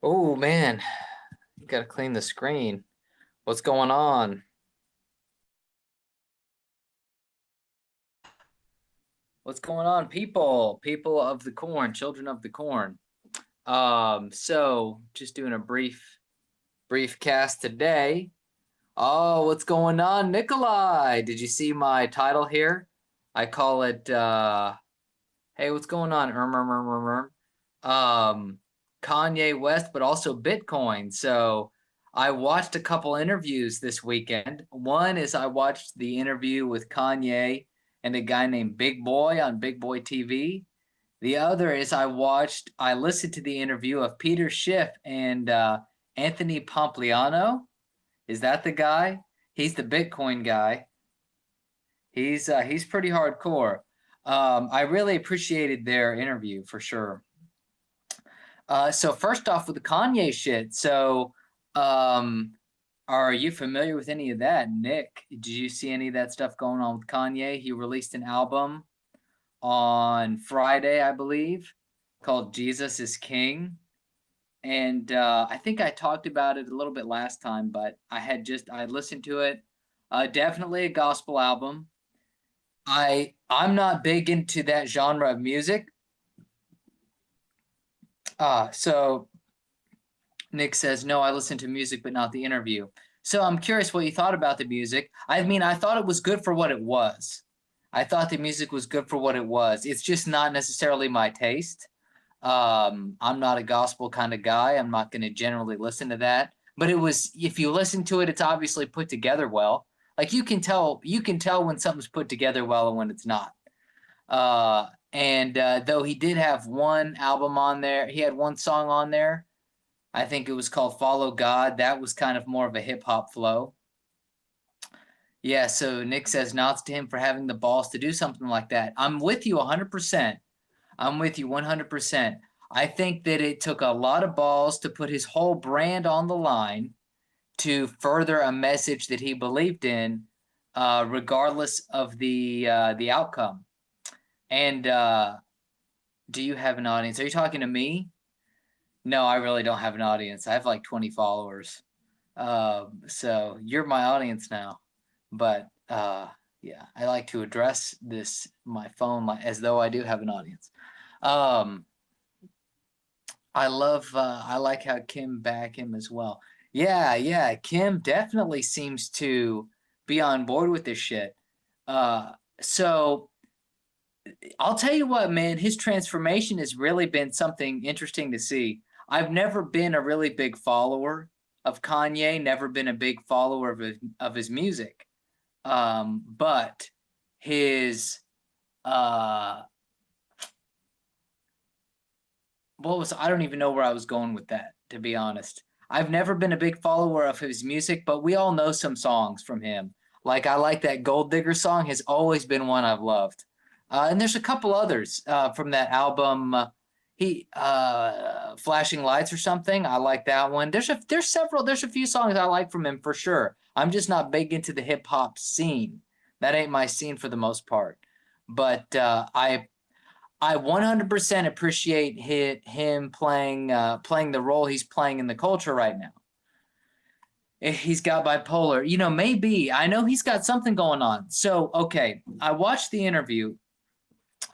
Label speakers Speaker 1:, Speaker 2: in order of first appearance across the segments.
Speaker 1: Oh man, you gotta clean the screen. What's going on? What's going on, people? People of the corn, children of the corn. So just doing a brief cast today. Oh, what's going on, Nikolai? Did you see my title here? I call it hey, what's going on? Um, Kanye West, but also Bitcoin. So I watched a couple interviews this weekend. One is I watched the interview with Kanye and a guy named Big Boy on Big Boy TV. The other is I listened to the interview of Peter Schiff and Anthony Pompliano. Is that the guy? He's the Bitcoin guy. He's pretty hardcore. I really appreciated their interview for sure. So first off with the Kanye shit. Um, are you familiar with any of that, Nick? Did you see any of that stuff going on with Kanye? He released an album on Friday, I believe, called Jesus is King. And I think I talked about it a little bit last time, but I listened to it. Definitely a gospel album. I'm not big into that genre of music. So Nick says, no, I listen to music, but not the interview. So I'm curious what you thought about the music. I mean, I thought it was good for what it was. I thought the music was good for what it was. It's just not necessarily my taste. I'm not a gospel kind of guy. I'm not going to generally listen to that. But it was, if you listen to it, it's obviously put together well. Like you can tell when something's put together well and when it's not. And though he did have one album on there, he had one song on there. I think it was called Follow God. That was kind of more of a hip hop flow. Yeah, so Nick says nods to him for having the balls to do something like that. I'm with you 100%. I'm with you 100%. I think that it took a lot of balls to put his whole brand on the line to further a message that he believed in, regardless of the outcome. And do you have an audience? Are you talking to me? No, I really don't have an audience. I have like 20 followers. So you're my audience now. But yeah, I like to address my phone as though I do have an audience. Um, I like how Kim back him as well. Yeah, Kim definitely seems to be on board with this shit. So I'll tell you what, man, his transformation has really been something interesting to see. I've never been a really big follower of Kanye, never been a big follower of his music. But his I don't even know where I was going with that, to be honest. I've never been a big follower of his music, but we all know some songs from him. Like I like that Gold Digger song has always been one I've loved. And there's a couple others from that album. He Flashing Lights or something. I like that one. There's a few songs I like from him for sure. I'm just not big into the hip hop scene. That ain't my scene for the most part. But I 100% appreciate him playing the role he's playing in the culture right now. He's got bipolar, maybe. I know he's got something going on. So, okay, I watched the interview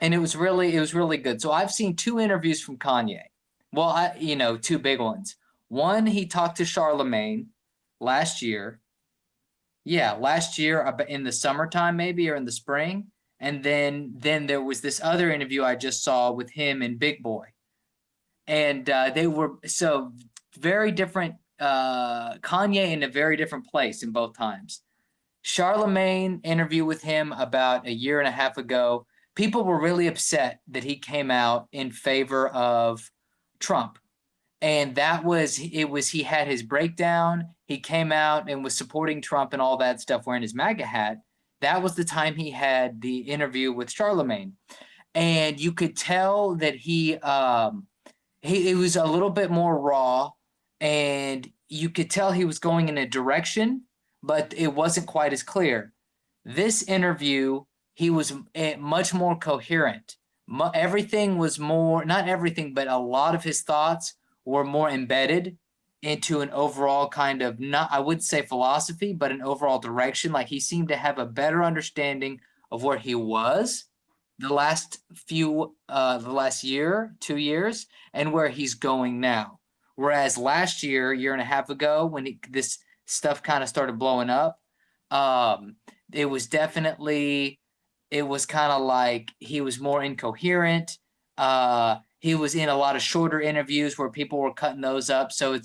Speaker 1: and it was really good. So I've seen two interviews from Kanye. Well, two big ones. One, he talked to Charlemagne last year. Yeah, last year in the summertime maybe, or in the spring. And then there was this other interview I just saw with him and Big Boy. And they were so very different, Kanye in a very different place in both times. Charlemagne interview with him about a year and a half ago. People were really upset that he came out in favor of Trump. And he had his breakdown. He came out and was supporting Trump and all that stuff, wearing his MAGA hat. That was the time he had the interview with Charlemagne. And you could tell that it was a little bit more raw, and you could tell he was going in a direction, but it wasn't quite as clear. This interview, he was much more coherent. Everything was more, not everything, but a lot of his thoughts were more embedded into an overall kind of, not, I wouldn't say philosophy, but an overall direction. Like he seemed to have a better understanding of where he was the last year, 2 years, and where he's going now. Whereas last year and a half ago, when this stuff kind of started blowing up, um, it was definitely, it was kind of like he was more incoherent. He was in a lot of shorter interviews where people were cutting those up. So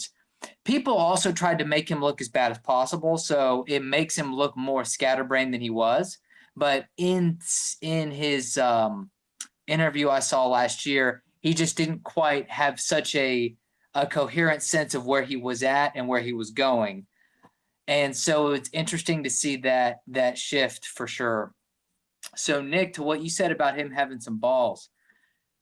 Speaker 1: people also tried to make him look as bad as possible. So it makes him look more scatterbrained than he was. But in his interview I saw last year, he just didn't quite have such a coherent sense of where he was at and where he was going. And so it's interesting to see that shift for sure. So Nick, to what you said about him having some balls,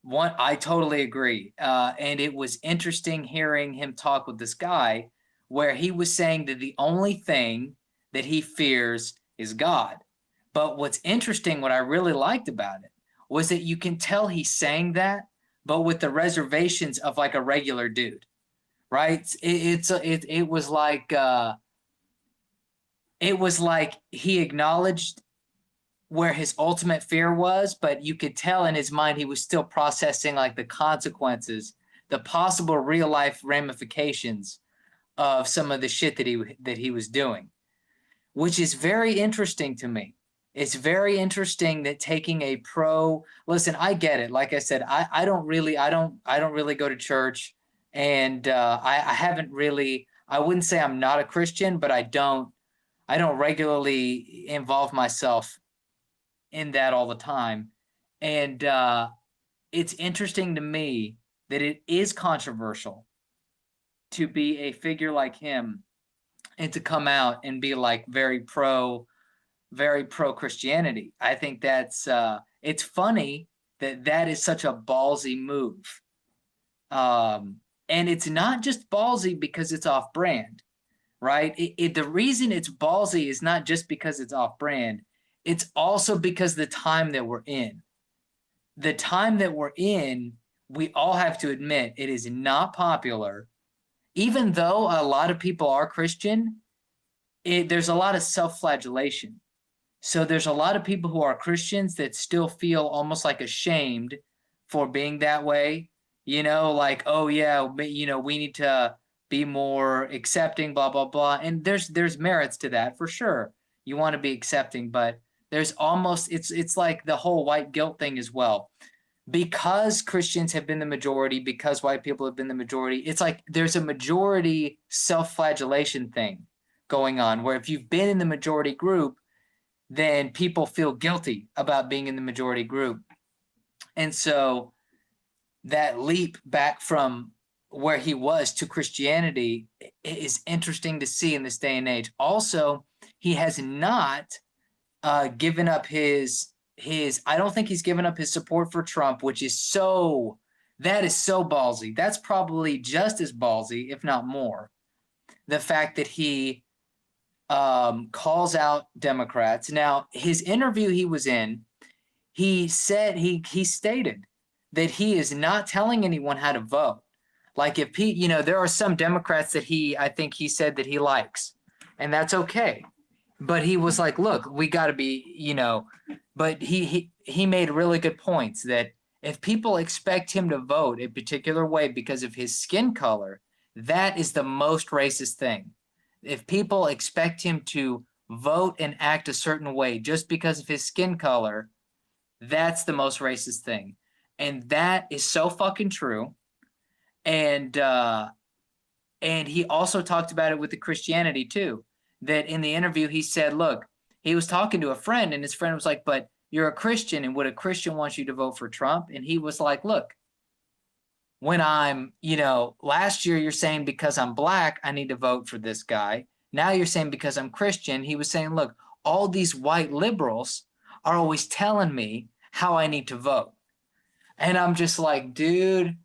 Speaker 1: one, I totally agree. And it was interesting hearing him talk with this guy where he was saying that the only thing that he fears is God. But what's interesting, what I really liked about it, was that you can tell he's saying that, but with the reservations of like a regular dude, right? It was like he acknowledged where his ultimate fear was, but you could tell in his mind he was still processing like the consequences, the possible real life ramifications of some of the shit that he was doing, which is very interesting to me. It's very interesting that taking a listen, I get it. Like I said, I don't really go to church, and I haven't really. I wouldn't say I'm not a Christian, but I don't regularly involve myself in that all the time. And it's interesting to me that it is controversial to be a figure like him and to come out and be like very pro Christianity. I think that's it's funny that is such a ballsy move. And it's not just ballsy because it's off brand, right? The reason it's ballsy is not just because it's off brand. It's also because the time that we're in. The time that we're in, we all have to admit it is not popular. Even though a lot of people are Christian, there's a lot of self-flagellation. So there's a lot of people who are Christians that still feel almost like ashamed for being that way. Like, oh yeah, we need to be more accepting, blah, blah, blah. And there's merits to that for sure. You want to be accepting, but there's almost, it's like the whole white guilt thing as well. Because Christians have been the majority, because white people have been the majority, it's like there's a majority self-flagellation thing going on, where if you've been in the majority group, then people feel guilty about being in the majority group. And so that leap back from where he was to Christianity is interesting to see in this day and age. Also, he has not given up his I don't think he's given up his support for Trump, which is that is so ballsy. That's probably just as ballsy, if not more. The fact that he calls out Democrats. Now, his interview he was in, he said he stated that he is not telling anyone how to vote. Like if there are some Democrats that I think he said that he likes, and that's okay. But he was like, look, we got to be, but he made really good points that if people expect him to vote a particular way because of his skin color, that is the most racist thing. If people expect him to vote and act a certain way just because of his skin color, that's the most racist thing. And that is so fucking true. And he also talked about it with the Christianity too. That in the interview, he said, look, he was talking to a friend, and his friend was like, but you're a Christian, and would a Christian want you to vote for Trump? And he was like, look, when I'm, last year you're saying because I'm black, I need to vote for this guy. Now you're saying because I'm Christian. He was saying, look, all these white liberals are always telling me how I need to vote. And I'm just like, dude,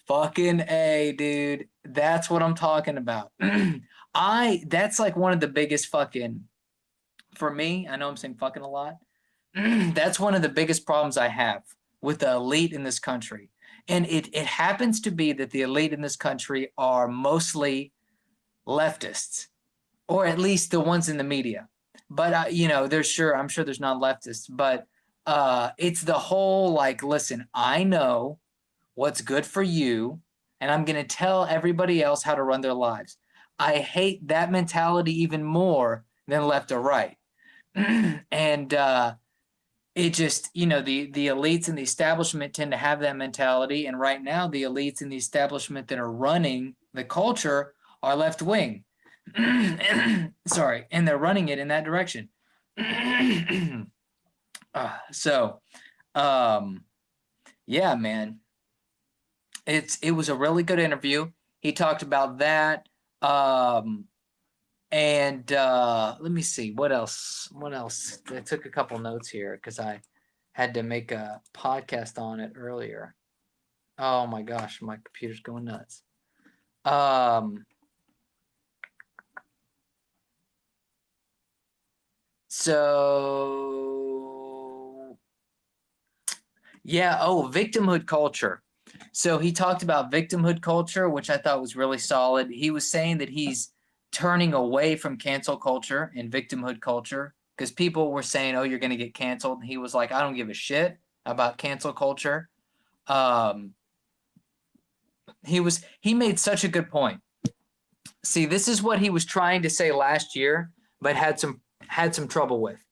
Speaker 1: fucking A, dude. That's what I'm talking about. That's like one of the biggest fucking, for me, I know I'm saying fucking a lot. That's one of the biggest problems I have with the elite in this country And it happens to be that the elite in this country are mostly leftists, or at least the ones in the media. But I'm sure there's non-leftists, but it's the whole like, listen, I know what's good for you, and I'm going to tell everybody else how to run their lives. I hate that mentality even more than left or right. And it just, the elites and the establishment tend to have that mentality. And right now, the elites and the establishment that are running the culture are left wing. Sorry. And they're running it in that direction. So, yeah, man, it was a really good interview. He talked about that. And let me see what else. I took a couple notes here because I had to make a podcast on it earlier. Oh my gosh, my computer's going nuts. So yeah, victimhood culture. So he talked about victimhood culture, which I thought was really solid. He was saying that he's turning away from cancel culture and victimhood culture because people were saying, "Oh, you're going to get canceled." And he was like, "I don't give a shit about cancel culture." He made such a good point. See, this is what he was trying to say last year, but had some trouble with.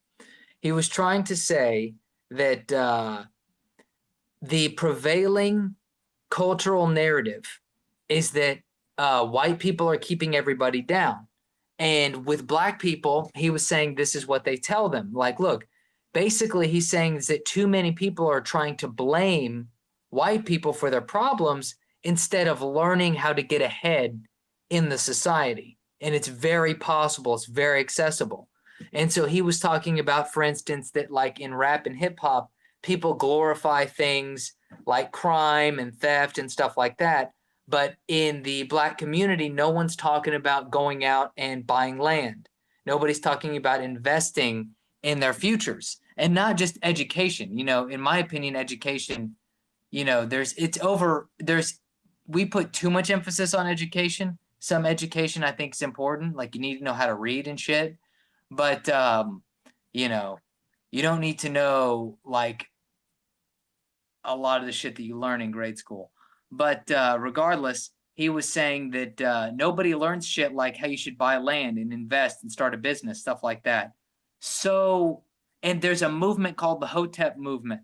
Speaker 1: He was trying to say that the prevailing cultural narrative is that white people are keeping everybody down. And with black people, he was saying this is what they tell them. Like, look, basically he's saying is that too many people are trying to blame white people for their problems instead of learning how to get ahead in the society. And it's very possible. It's very accessible. And so he was talking about, for instance, that like in rap and hip hop, people glorify things like crime and theft and stuff like that. But in the black community, no one's talking about going out and buying land. Nobody's talking about investing in their futures, and not just education. In my opinion, education, we put too much emphasis on education. Some education I think is important. Like you need to know how to read and shit. But, you don't need to know like a lot of the shit that you learn in grade school. But regardless, he was saying that nobody learns shit like how you should buy land and invest and start a business, stuff like that. So, and there's a movement called the Hotep movement.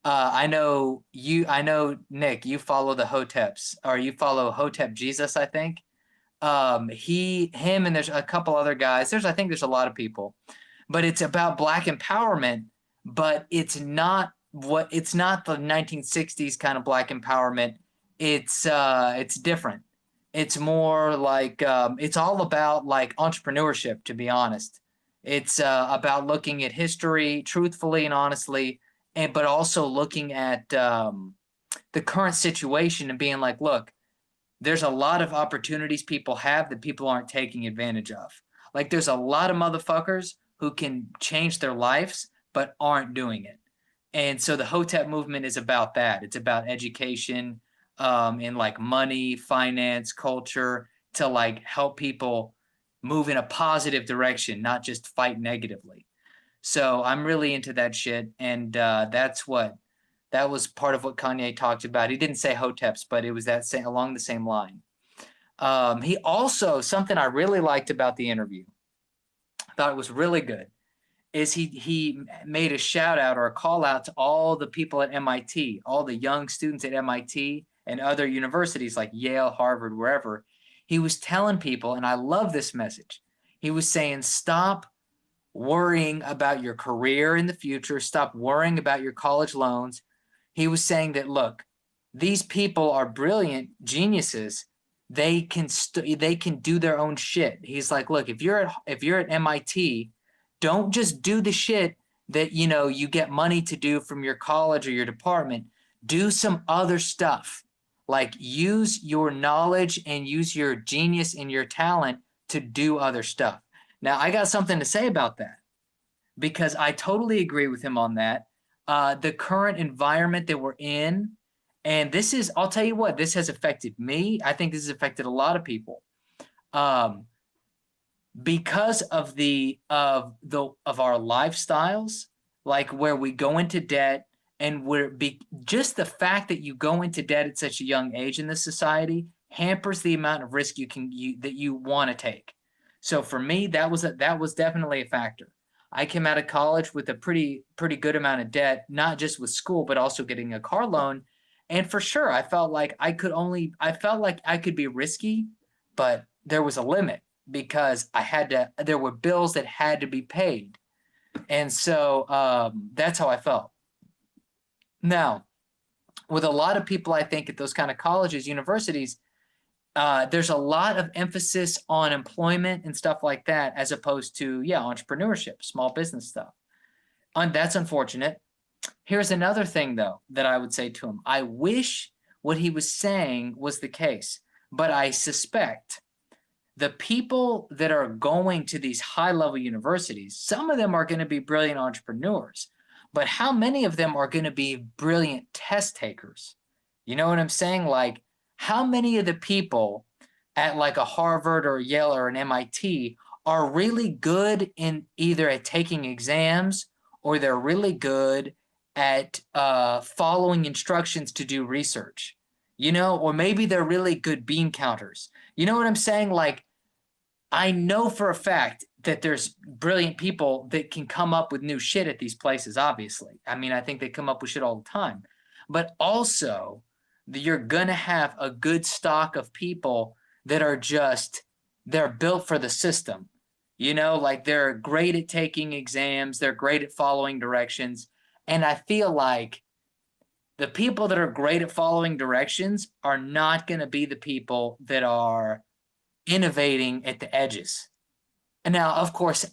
Speaker 1: I know Nick, you follow the Hoteps, or you follow Hotep Jesus, I think. Him, and there's a couple other guys. I think there's a lot of people, but it's about black empowerment, but it's not the 1960s kind of black empowerment. It's different. It's more like, it's all about like entrepreneurship, to be honest. It's about looking at history truthfully and honestly, but also looking at the current situation and being like, look, there's a lot of opportunities people have that people aren't taking advantage of. Like there's a lot of motherfuckers who can change their lives but aren't doing it. And so the Hotep movement is about that. It's about education, in like money, finance, culture, to like help people move in a positive direction, not just fight negatively. So I'm really into that shit. And that was part of what Kanye talked about. He didn't say Hoteps, but it was along the same line. He also, something I really liked about the interview, I thought it was really good, is he made a shout out or a call out to all the people at MIT, all the young students at MIT and other universities like Yale, Harvard, wherever. He was telling people, and I love this message, he was saying, stop worrying about your career in the future. Stop worrying about your college loans. He was saying that, look, these people are brilliant geniuses. They can do their own shit. He's like, look, if you're at MIT, don't just do the shit that you get money to do from your college or your department. Do some other stuff. Like use your knowledge and use your genius and your talent to do other stuff. Now, I got something to say about that because I totally agree with him on that. The current environment that we're in And this is, I'll tell you what, this has affected me. I think this has affected a lot of people. Um, because of our lifestyles, like where we go into debt, and just the fact that you go into debt at such a young age in this society hampers the amount of risk that you want to take. So for me, that was definitely a factor. I came out of college with a pretty good amount of debt, not just with school, but also getting a car loan. And for sure, I felt like I could be risky, but there was a limit because there were bills that had to be paid. And so that's how I felt. Now, with a lot of people, I think at those kind of colleges, universities, there's a lot of emphasis on employment and stuff like that, as opposed to, entrepreneurship, small business stuff. That's unfortunate. Here's another thing, though, that I would say to him. I wish what he was saying was the case, but I suspect the people that are going to these high-level universities, some of them are going to be brilliant entrepreneurs, but how many of them are going to be brilliant test takers? You know what I'm saying? Like, how many of the people at like a Harvard or Yale or an MIT are really good in either at taking exams, or they're really good at following instructions to do research, or maybe they're really good bean counters. You know what I'm saying? Like, I know for a fact that there's brilliant people that can come up with new shit at these places, obviously. I mean, I think they come up with shit all the time. But also, you're going to have a good stock of people that are they're built for the system. Like they're great at taking exams. They're great at following directions. And I feel like the people that are great at following directions are not going to be the people that are innovating at the edges. And now, of course,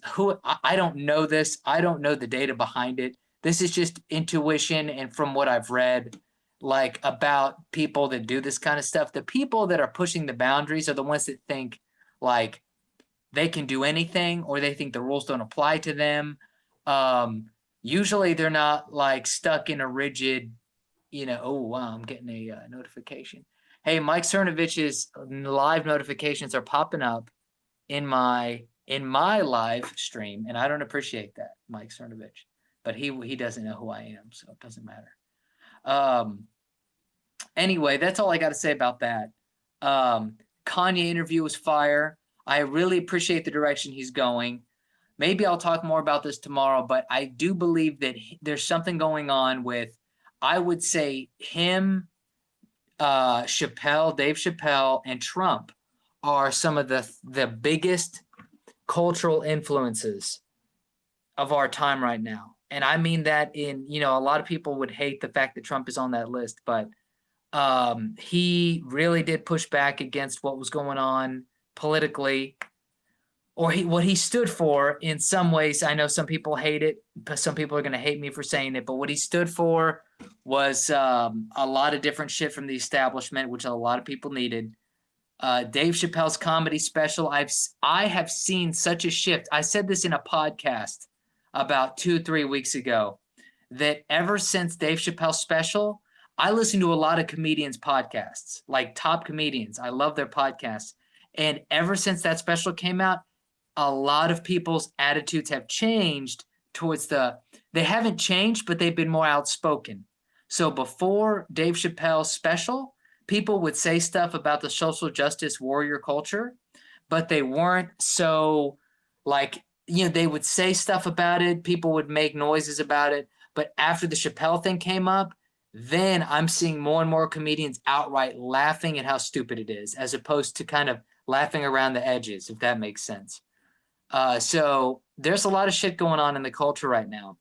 Speaker 1: I don't know this. I don't know the data behind it. This is just intuition and from what I've read, like about people that do this kind of stuff. The people that are pushing the boundaries are the ones that think like they can do anything, or they think the rules don't apply to them. Usually they're not like stuck in a rigid, oh, wow, I'm getting a notification. Hey, Mike Cernovich's live notifications are popping up in my live stream, and I don't appreciate that, Mike Cernovich. But he doesn't know who I am, so it doesn't matter. Anyway, that's all I got to say about that. Kanye interview was fire. I really appreciate the direction he's going. Maybe I'll talk more about this tomorrow, but I do believe that there's something going on with, I would say, him, Dave Chappelle, and Trump are some of the biggest cultural influences of our time right now. And I mean that in, a lot of people would hate the fact that Trump is on that list, but he really did push back against what was going on politically, or what he stood for in some ways. I know some people hate it, but some people are going to hate me for saying it, but what he stood for was a lot of different shit from the establishment, which a lot of people needed. Dave Chappelle's comedy special, I have seen such a shift. I said this in a podcast about 2-3 weeks ago, that ever since Dave Chappelle's special, I listen to a lot of comedians' podcasts, like top comedians. I love their podcasts. And ever since that special came out, a lot of people's attitudes have changed towards they haven't changed, but they've been more outspoken. So before Dave Chappelle's special, people would say stuff about the social justice warrior culture, but they weren't so like, they would say stuff about it. People would make noises about it. But after the Chappelle thing came up, then I'm seeing more and more comedians outright laughing at how stupid it is, as opposed to kind of laughing around the edges, if that makes sense. So there's a lot of shit going on in the culture right now.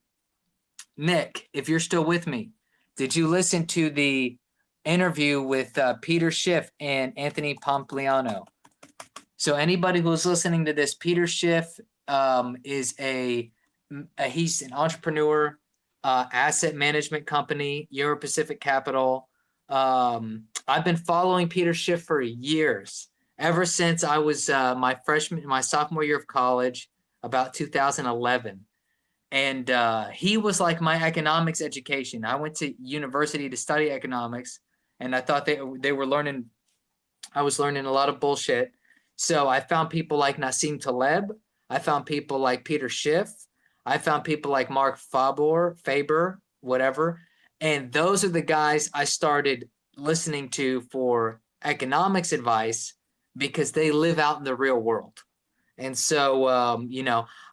Speaker 1: Nick, if you're still with me, did you listen to the interview with Peter Schiff and Anthony Pompliano? So anybody who's listening to this, Peter Schiff is he's an entrepreneur, asset management company, Euro Pacific Capital. I've been following Peter Schiff for years, ever since I was my sophomore year of college, about 2011. And he was like my economics education. I went to university to study economics. and I thought they were learning. I was learning a lot of bullshit. So I found people like Nassim Taleb. I found people like Peter Schiff. I found people like Mark Faber, whatever. And those are the guys I started listening to for economics advice because they live out in the real world. And so,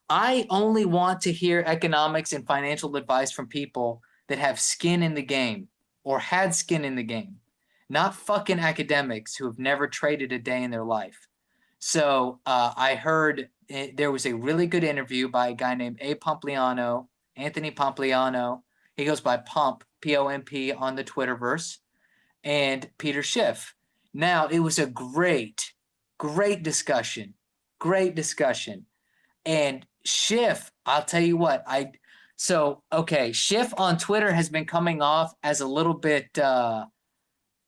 Speaker 1: I only want to hear economics and financial advice from people that have skin in the game or had skin in the game, not fucking academics who have never traded a day in their life. So I heard there was a really good interview by a guy named Anthony Pompliano. He goes by Pomp, Pomp on the Twitterverse, and Peter Schiff. Now, it was a great discussion. Great discussion. And Schiff, I'll tell you what, Schiff on Twitter has been coming off as a little bit,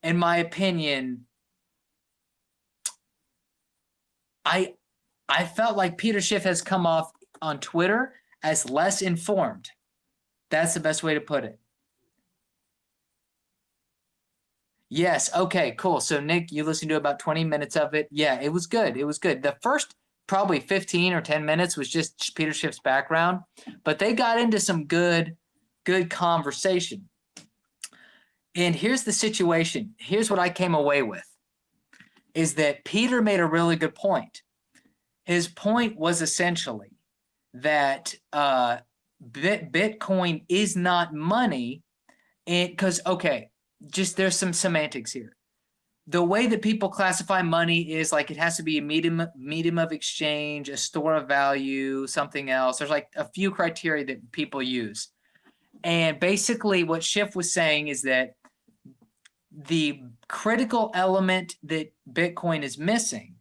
Speaker 1: in my opinion, I felt like Peter Schiff has come off on Twitter as less informed. That's the best way to put it. Yes. Okay, cool. So Nick, you listened to about 20 minutes of it. Yeah, it was good. It was good. The first probably 15 or 10 minutes was just Peter Schiff's background, but they got into some good conversation. And here's the situation. Here's what I came away with, is that Peter made a really good point. His point was essentially that Bitcoin is not money, because, just there's some semantics here. The way that people classify money is like it has to be a medium of exchange, a store of value, something else. There's like a few criteria that people use. And basically what Schiff was saying is that the critical element that Bitcoin is missing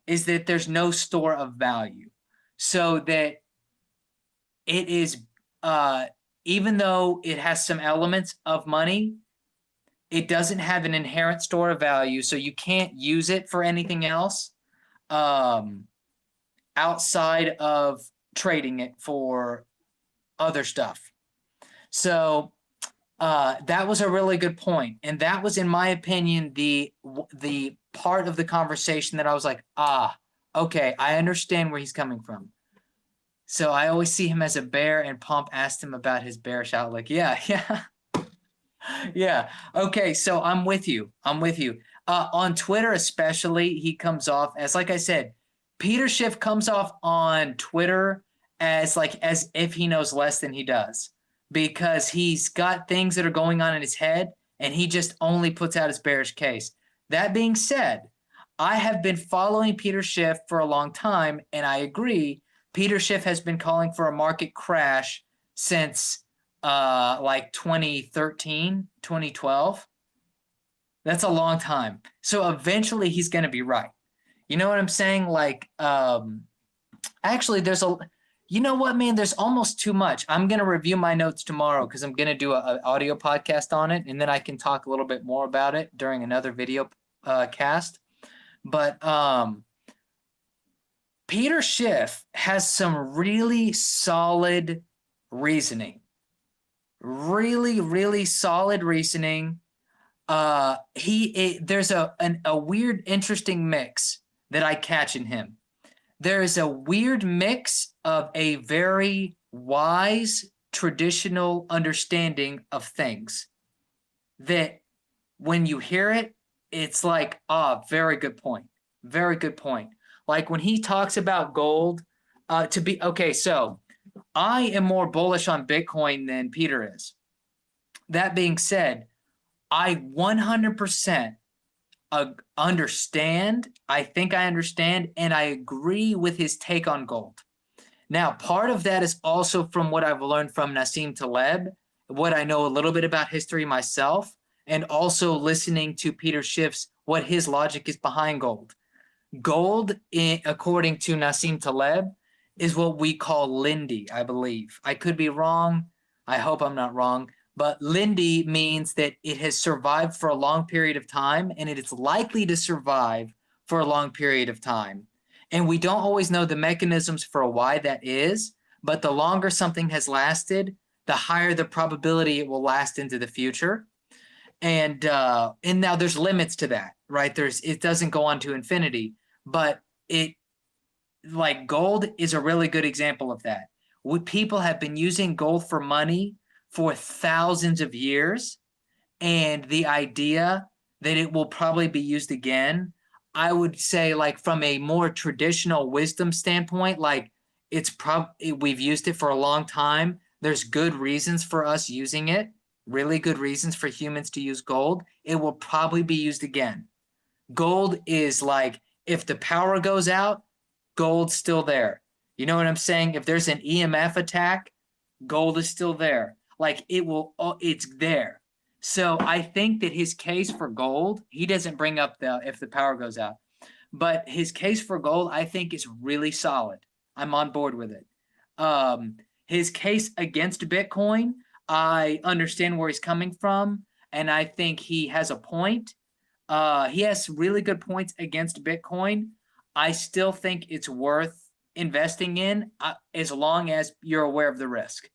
Speaker 1: is that there's no store of value. So that it is, even though it has some elements of money, it doesn't have an inherent store of value, so you can't use it for anything else outside of trading it for other stuff. So that was a really good point. And that was, in my opinion, the part of the conversation that I was like, okay, I understand where he's coming from. So I always see him as a bear, and Pomp asked him about his bearish outlook. Yeah. Yeah. Okay. So I'm with you. On Twitter, especially, he comes off as, like I said, Peter Schiff comes off on Twitter as if he knows less than he does, because he's got things that are going on in his head and he just only puts out his bearish case. That being said, I have been following Peter Schiff for a long time, and I agree. Peter Schiff has been calling for a market crash since 2013, 2012. That's a long time. So eventually he's going to be right. You know what I'm saying? Actually, you know what, man? There's almost too much. I'm going to review my notes tomorrow because I'm going to do an audio podcast on it, and then I can talk a little bit more about it during another video cast. But Peter Schiff has some really solid reasoning. Really solid reasoning. There's a weird, interesting mix that I catch in him. There is a weird mix of a very wise, traditional understanding of things that when you hear it, it's like, very good point. Very good point. Like when he talks about gold, so I am more bullish on Bitcoin than Peter is. That being said, I 100% understand. I think I understand, and I agree with his take on gold. Now, part of that is also from what I've learned from Nassim Taleb, what I know a little bit about history myself, and also listening to Peter Schiff's, what his logic is behind gold. Gold, according to Nassim Taleb, is what we call Lindy, I believe. I could be wrong. I hope I'm not wrong. But Lindy means that it has survived for a long period of time, and it is likely to survive for a long period of time. And we don't always know the mechanisms for why that is, but the longer something has lasted, the higher the probability it will last into the future. And now there's limits to that, right? It doesn't go on to infinity, but it like gold is a really good example of that. People have been using gold for money for thousands of years, and the idea that it will probably be used again, I would say, like from a more traditional wisdom standpoint, like we've used it for a long time. There's good reasons for us using it, really good reasons for humans to use gold. It will probably be used again. Gold is like, if the power goes out, gold's still there. You know what I'm saying? If there's an EMF attack, gold is still there. Like it's there. So I think that his case for gold, he doesn't bring up if the power goes out, but his case for gold, I think, is really solid. I'm on board with it. His case against Bitcoin, I understand where he's coming from, and I think he has a point. He has really good points against Bitcoin. I still think it's worth investing in as long as you're aware of the risk.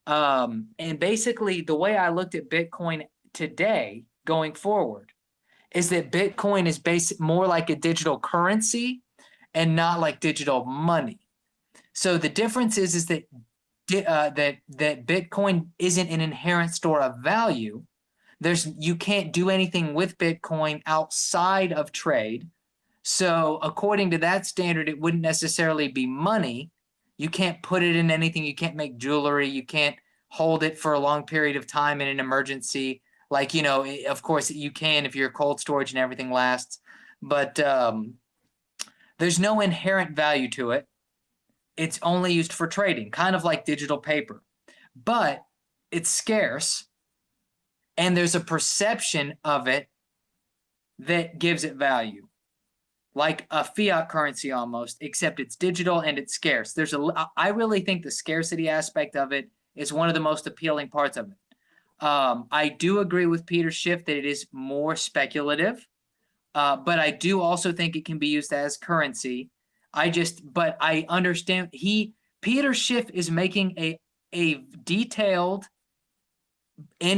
Speaker 1: And basically, the way I looked at Bitcoin today going forward is that Bitcoin is more like a digital currency and not like digital money. So the difference is that that Bitcoin isn't an inherent store of value. You can't do anything with Bitcoin outside of trade. So according to that standard, it wouldn't necessarily be money. You can't put it in anything. You can't make jewelry. You can't hold it for a long period of time in an emergency. Like, of course you can if your cold storage and everything lasts. But there's no inherent value to it. It's only used for trading, kind of like digital paper. But it's scarce, and there's a perception of it that gives it value. Like a fiat currency almost, except it's digital and it's scarce. I really think the scarcity aspect of it is one of the most appealing parts of it. I do agree with Peter Schiff that it is more speculative, but I do also think it can be used as currency. But I understand Peter Schiff is making a detailed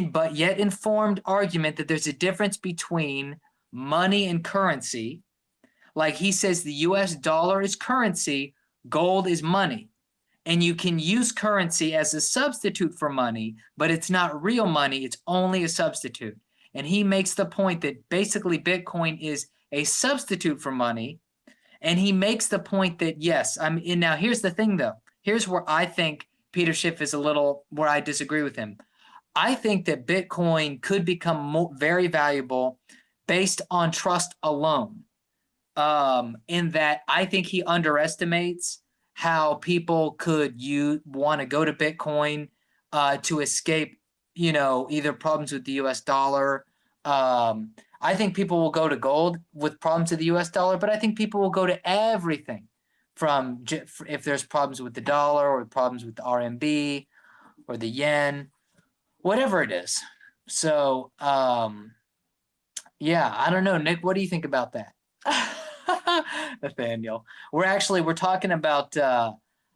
Speaker 1: but yet informed argument that there's a difference between money and currency. Like he says, the US dollar is currency, gold is money. And you can use currency as a substitute for money, but it's not real money. It's only a substitute. And he makes the point that basically Bitcoin is a substitute for money. And he makes the point that, yes, now here's the thing, though. Here's where I think Peter Schiff is where I disagree with him. I think that Bitcoin could become very valuable based on trust alone. In that I think he underestimates how people could want to go to Bitcoin to escape, either problems with the US dollar. I think people will go to gold with problems with the US dollar, but I think people will go to everything if there's problems with the dollar or problems with the RMB or the yen, whatever it is. So, yeah, I don't know. Nick, what do you think about that? Nathaniel, we're talking about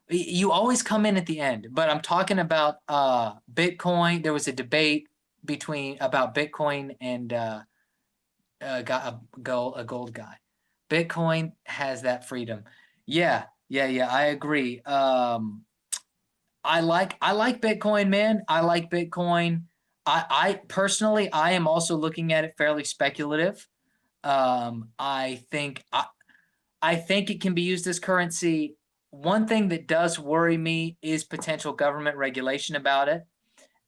Speaker 1: you always come in at the end, but I'm talking about Bitcoin. There was a debate about Bitcoin and a gold guy. Bitcoin has that freedom. Yeah, I agree. I like Bitcoin, man. I like Bitcoin. I personally, I am also looking at it fairly speculative. I think it can be used as currency. One thing that does worry me is potential government regulation about it.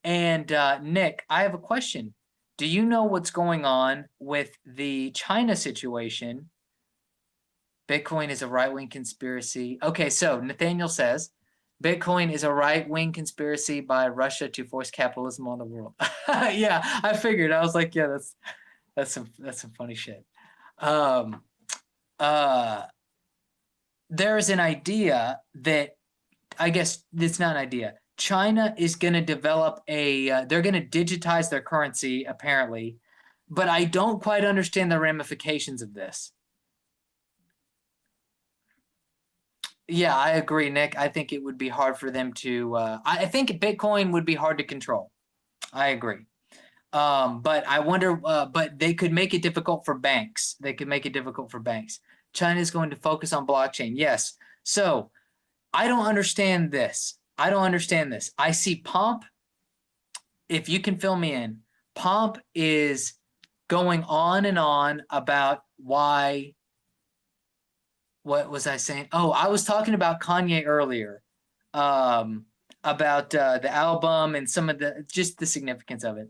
Speaker 1: And Nick, I have a question. Do you know what's going on with the China situation? Bitcoin is a right-wing conspiracy. Okay, so Nathaniel says Bitcoin is a right-wing conspiracy by Russia to force capitalism on the world. Yeah, I figured. I was like, yeah, that's some funny shit. There is an idea that, I guess it's not an idea. China is going to develop they're going to digitize their currency, apparently, but I don't quite understand the ramifications of this. Yeah, I agree, Nick. I think it would be hard for them to, I think Bitcoin would be hard to control. I agree. But I wonder, but they could make it difficult for banks. They could make it difficult for banks. China is going to focus on blockchain. Yes. So I don't understand this. I don't understand this. I see Pomp, if you can fill me in, Pomp is going on and on about why. What was I saying? Oh, I was talking about Kanye earlier, about the album and some of the just the significance of it.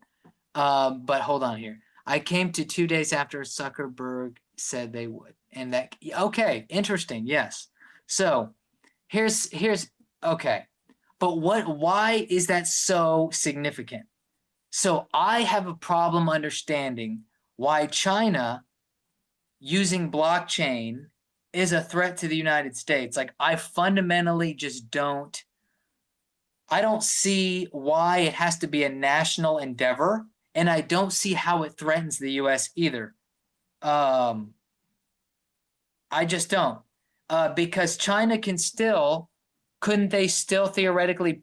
Speaker 1: But hold on here. I came to 2 days after Zuckerberg said they would, and that okay, interesting. Yes. So here's okay. But what? Why is that so significant? So I have a problem understanding why China using blockchain is a threat to the United States. Like I fundamentally just don't. I don't see why it has to be a national endeavor, and I don't see how it threatens the U.S. either. Um, I just don't, because China can still, couldn't they still theoretically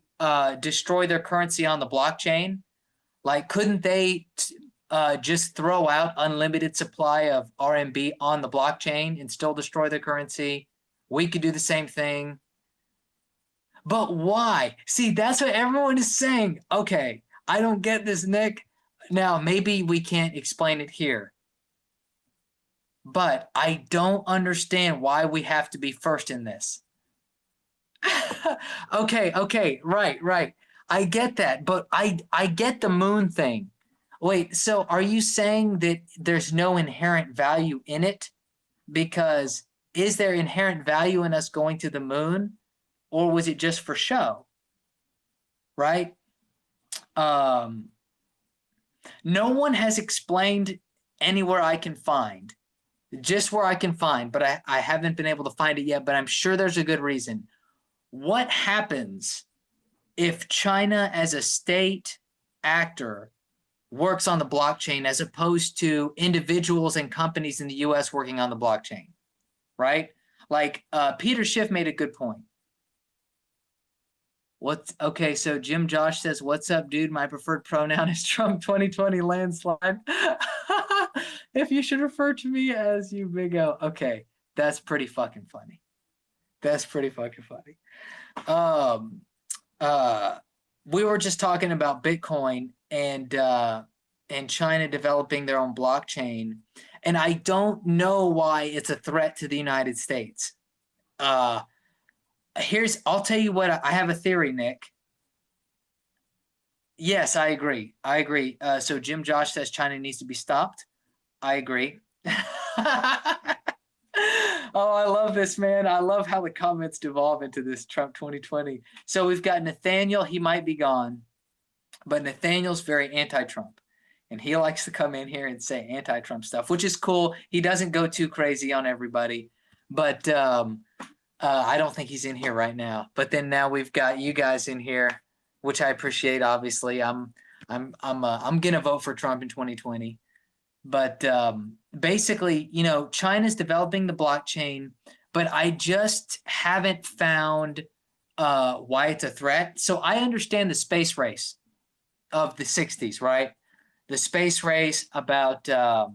Speaker 1: destroy their currency on the blockchain? Like, couldn't they just throw out unlimited supply of RMB on the blockchain and still destroy their currency? We could do the same thing. But why? See, that's what everyone is saying. Okay, I don't get this, Nick. Now, maybe we can't explain it here, but I don't understand why we have to be first in this. Okay, right. I get that, but I get the moon thing. Wait, so are you saying that there's no inherent value in it? Because is there inherent value in us going to the moon, or was it just for show? Right? Um, no one has explained anywhere I can find, just where I can find, but I haven't been able to find it yet, but I'm sure there's a good reason. What happens if China as a state actor works on the blockchain as opposed to individuals and companies in the US working on the blockchain, right? Like Peter Schiff made a good point. Okay, so Jim Josh says, "What's up, dude? My preferred pronoun is Trump 2020 landslide." If you should refer to me as you, Big O. Okay, that's pretty fucking funny. That's pretty fucking funny. Um, we were just talking about Bitcoin and China developing their own blockchain, and I don't know why it's a threat to the United States. I'll tell you what, I have a theory, Nick. Yes, I agree. So Jim Josh says China needs to be stopped. I agree. Oh, I love this, man. I love how the comments devolve into this Trump 2020. So we've got Nathaniel. He might be gone, but Nathaniel's very anti-Trump. And he likes to come in here and say anti-Trump stuff, which is cool. He doesn't go too crazy on everybody. But I don't think he's in here right now. But then now we've got you guys in here, which I appreciate. Obviously, I'm gonna vote for Trump in 2020. But basically, China's developing the blockchain, but I just haven't found why it's a threat. So I understand the space race of the 60s, right? The space race about, part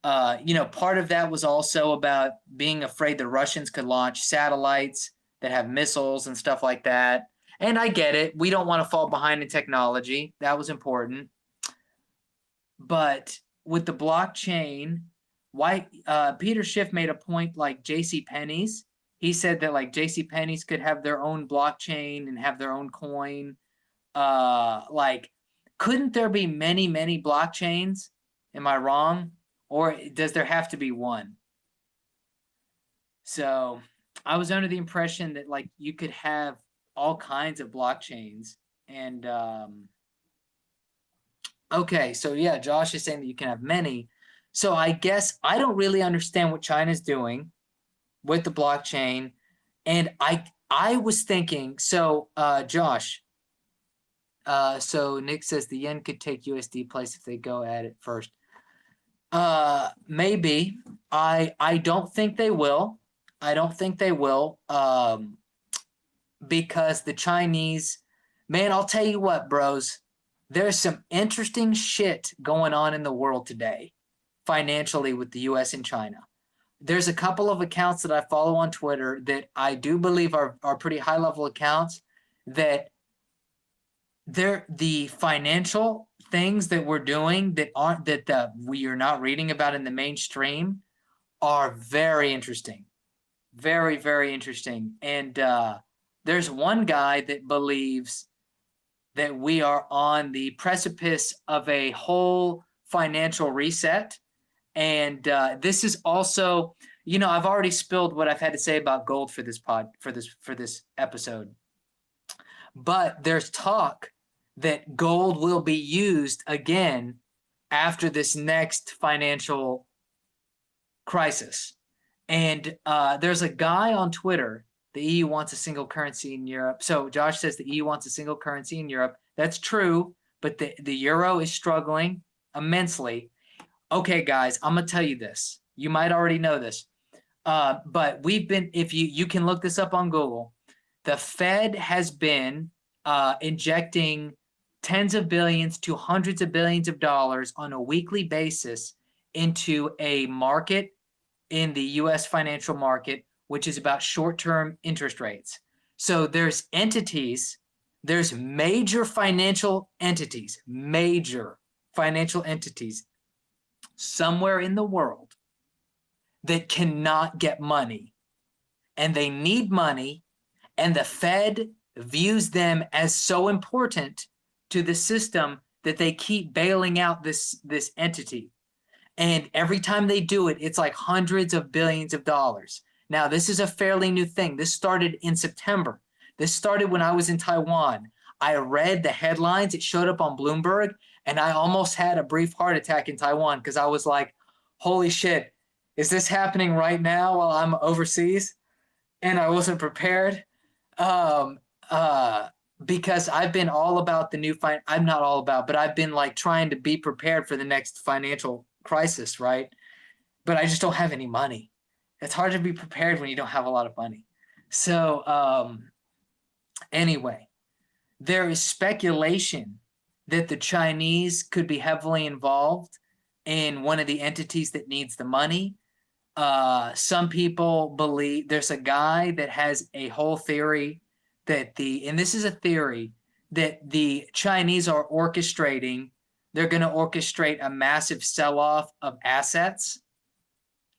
Speaker 1: of that was also about being afraid the Russians could launch satellites that have missiles and stuff like that. And I get it. We don't want to fall behind in technology. That was important. But with the blockchain, why Peter Schiff made a point like JCPenney's. He said that like JCPenney's could have their own blockchain and have their own coin. Like, couldn't there be many, many blockchains? Am I wrong? Or does there have to be one? So I was under the impression that like you could have all kinds of blockchains. And okay, so yeah, Josh is saying that you can have many. So I guess I don't really understand what China's doing with the blockchain. And I was thinking, so Josh, so Nick says the yen could take USD place if they go at it first. Maybe. I don't think they will. Because the Chinese, man, I'll tell you what, bros, there's some interesting shit going on in the world today, financially, with the US and China. There's a couple of accounts that I follow on Twitter that I do believe are pretty high level accounts, that they're the financial things that we're doing that aren't that we are not reading about in the mainstream are very interesting. Very, very interesting. And there's one guy that believes that we are on the precipice of a whole financial reset. And this is also, I've already spilled what I've had to say about gold for this episode. But there's talk that gold will be used again after this next financial crisis. And there's a guy on Twitter, the EU wants a single currency in Europe. So Josh says the EU wants a single currency in Europe. That's true, but the euro is struggling immensely. Okay, guys, I'm going to tell you this. You might already know this. But we've been, if you can look this up on Google, the Fed has been injecting tens of billions to hundreds of billions of dollars on a weekly basis into a market in the U.S. financial market, which is about short-term interest rates. So there's major financial entities somewhere in the world that cannot get money, and they need money, and the Fed views them as so important to the system that they keep bailing out this entity. And every time they do it, it's like hundreds of billions of dollars. Now, this is a fairly new thing. This started in September. This started when I was in Taiwan. I read the headlines. It showed up on Bloomberg, and I almost had a brief heart attack in Taiwan because I was like, holy shit, is this happening right now while I'm overseas? And I wasn't prepared. Because I've been all about the new I'm not all about, but I've been like trying to be prepared for the next financial crisis, right? But I just don't have any money. It's hard to be prepared when you don't have a lot of money. So anyway, there is speculation that the Chinese could be heavily involved in one of the entities that needs the money. Some people believe, there's a guy that has a whole theory that and this is a theory, that the Chinese are orchestrating. They're going to orchestrate a massive sell-off of assets.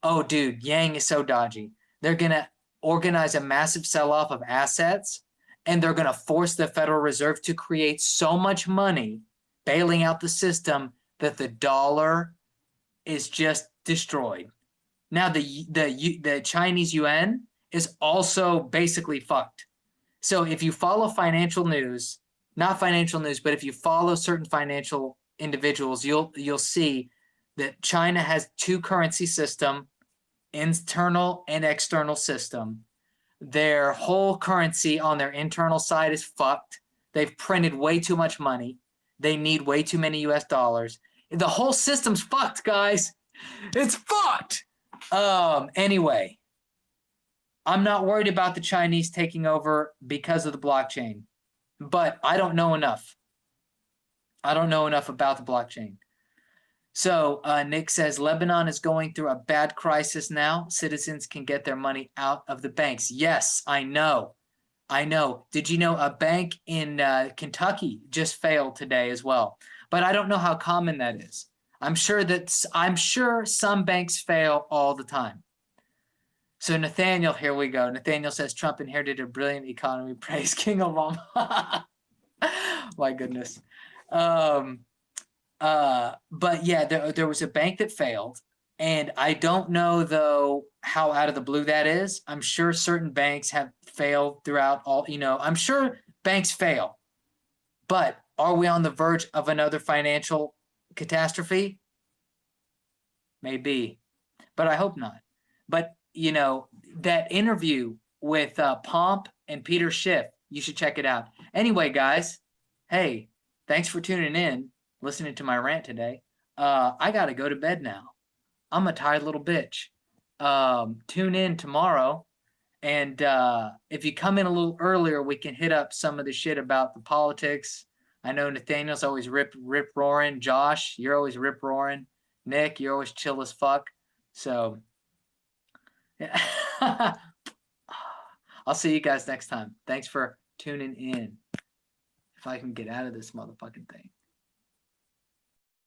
Speaker 1: Oh, dude, Yang is so dodgy. They're going to organize a massive sell-off of assets, and they're going to force the Federal Reserve to create so much money, bailing out the system, that the dollar is just destroyed. Now, the Chinese yuan is also basically fucked. So if you follow financial news, not financial news, but if you follow certain financial individuals, you'll see that China has two currency system, internal and external system. Their whole currency on their internal side is fucked. They've printed way too much money. They need way too many US dollars. The whole system's fucked, guys. It's fucked. Anyway, I'm not worried about the Chinese taking over because of the blockchain, but I don't know enough. I don't know enough about the blockchain. So Nick says, Lebanon is going through a bad crisis now. Citizens can get their money out of the banks. Yes, I know. Did you know a bank in Kentucky just failed today as well? But I don't know how common that is. I'm sure some banks fail all the time. So Nathaniel, here we go. Nathaniel says Trump inherited a brilliant economy. Praise King Obama. My goodness. But yeah, there was a bank that failed, and I don't know though how out of the blue that is. I'm sure certain banks have failed throughout all. I'm sure banks fail, but are we on the verge of another financial catastrophe? Maybe, but I hope not. But that interview with Pomp and Peter Schiff, you should check it out. Anyway, guys, hey, thanks for tuning in, listening to my rant today. I got to go to bed now. I'm a tired little bitch. Tune in tomorrow, and if you come in a little earlier, we can hit up some of the shit about the politics, I know Nathaniel's always rip roaring. Josh, you're always rip roaring. Nick, you're always chill as fuck. So, yeah. I'll see you guys next time. Thanks for tuning in. If I can get out of this motherfucking thing.